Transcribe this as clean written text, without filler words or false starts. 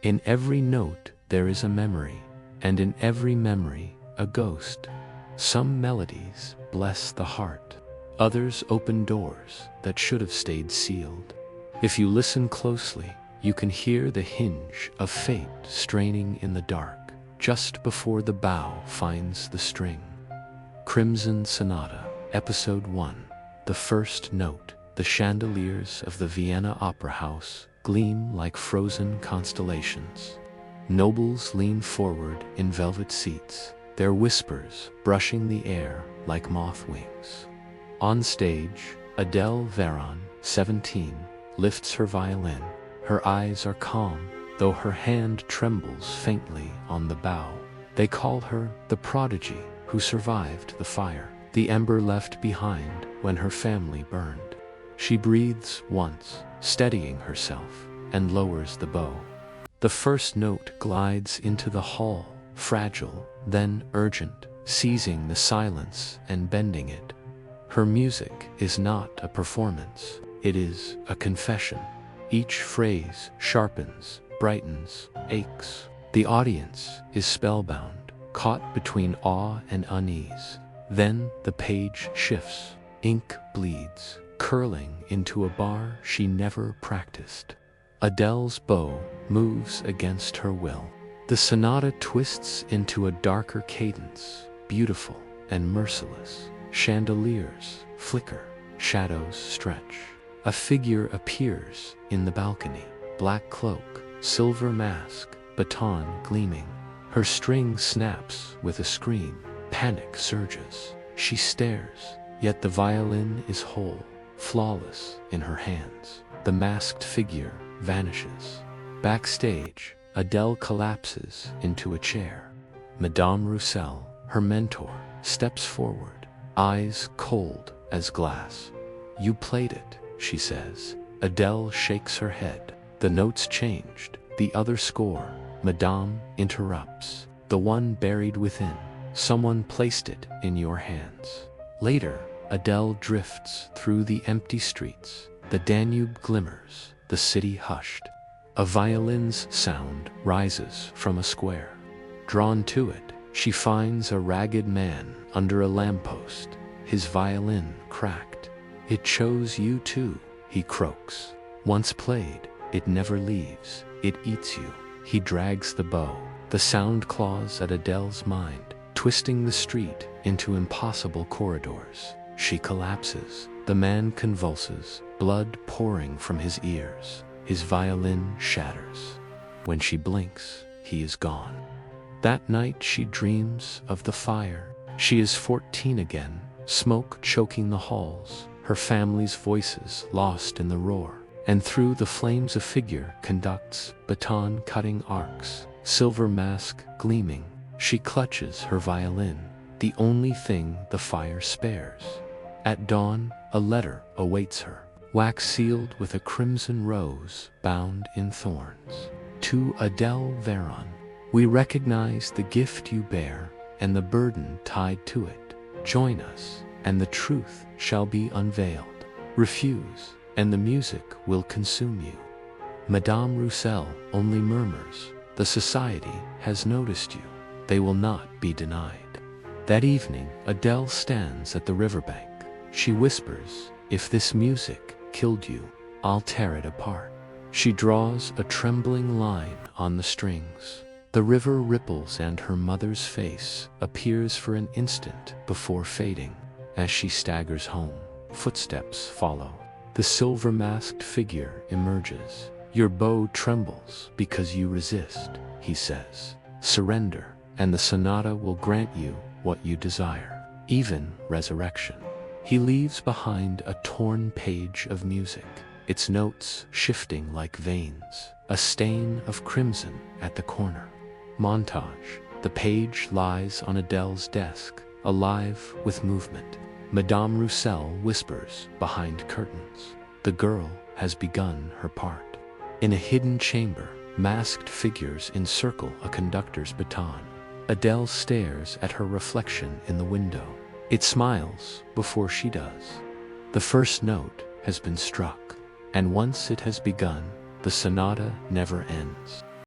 In every note there is a memory, and in every memory a ghost. Some melodies bless the heart, others open doors that should have stayed sealed. If you listen closely, you can hear the hinge of fate straining in the dark, just before the bow finds the string. Crimson Sonata, Episode 1. The first note. The chandeliers of the Vienna Opera House gleam like frozen constellations. Nobles lean forward in velvet seats, their whispers brushing the air like moth wings. On stage, Adele Veyron, 17, lifts her violin. Her eyes are calm, though her hand trembles faintly on the bow. They call her the prodigy who survived the fire, the ember left behind when her family burned. She breathes once, steadying herself, and lowers the bow. The first note glides into the hall, fragile, then urgent, seizing the silence and bending it. Her music is not a performance, it is a confession. Each phrase sharpens, brightens, aches. The audience is spellbound, caught between awe and unease. Then the page shifts, ink bleeds, curling into a bar she never practiced. Adele's bow moves against her will. The sonata twists into a darker cadence, beautiful and merciless. Chandeliers flicker, shadows stretch. A figure appears in the balcony, black cloak, silver mask, baton gleaming. Her string snaps with a scream, panic surges. She stares, yet the violin is whole, flawless in her hands. The masked figure vanishes. Backstage, Adele collapses into a chair. Madame Roussel, her mentor, steps forward, eyes cold as glass. "You played it," she says. Adele shakes her head. The notes changed. The other score. Madame interrupts. "The one buried within. Someone placed it in your hands." Later, Adele drifts through the empty streets. The Danube glimmers, the city hushed. A violin's sound rises from a square. Drawn to it, she finds a ragged man under a lamppost, his violin cracked. "It chose you too," he croaks. "Once played, it never leaves, it eats you." He drags the bow. The sound claws at Adele's mind, twisting the street into impossible corridors. She collapses. The man convulses, blood pouring from his ears. His violin shatters. When she blinks, he is gone. That night she dreams of the fire. She is 14 again, smoke choking the halls, her family's voices lost in the roar. And through the flames a figure conducts, baton cutting arcs, silver mask gleaming. She clutches her violin, the only thing the fire spares. At dawn, a letter awaits her, wax sealed with a crimson rose bound in thorns. "To Adele Veyron, we recognize the gift you bear and the burden tied to it. Join us, and the truth shall be unveiled. Refuse, and the music will consume you." Madame Roussel only murmurs, "The society has noticed you. They will not be denied." That evening, Adele stands at the riverbank. She whispers, "If this music killed you, I'll tear it apart." She draws a trembling line on the strings. The river ripples and her mother's face appears for an instant before fading. As she staggers home, footsteps follow. The silver-masked figure emerges. "Your bow trembles because you resist," he says. "Surrender, and the sonata will grant you what you desire, even resurrection." He leaves behind a torn page of music, its notes shifting like veins, a stain of crimson at the corner. Montage. The page lies on Adele's desk, alive with movement. Madame Roussel whispers behind curtains. The girl has begun her part. In a hidden chamber, masked figures encircle a conductor's baton. Adele stares at her reflection in the window. It smiles before she does. The first note has been struck, and once it has begun, the sonata never ends.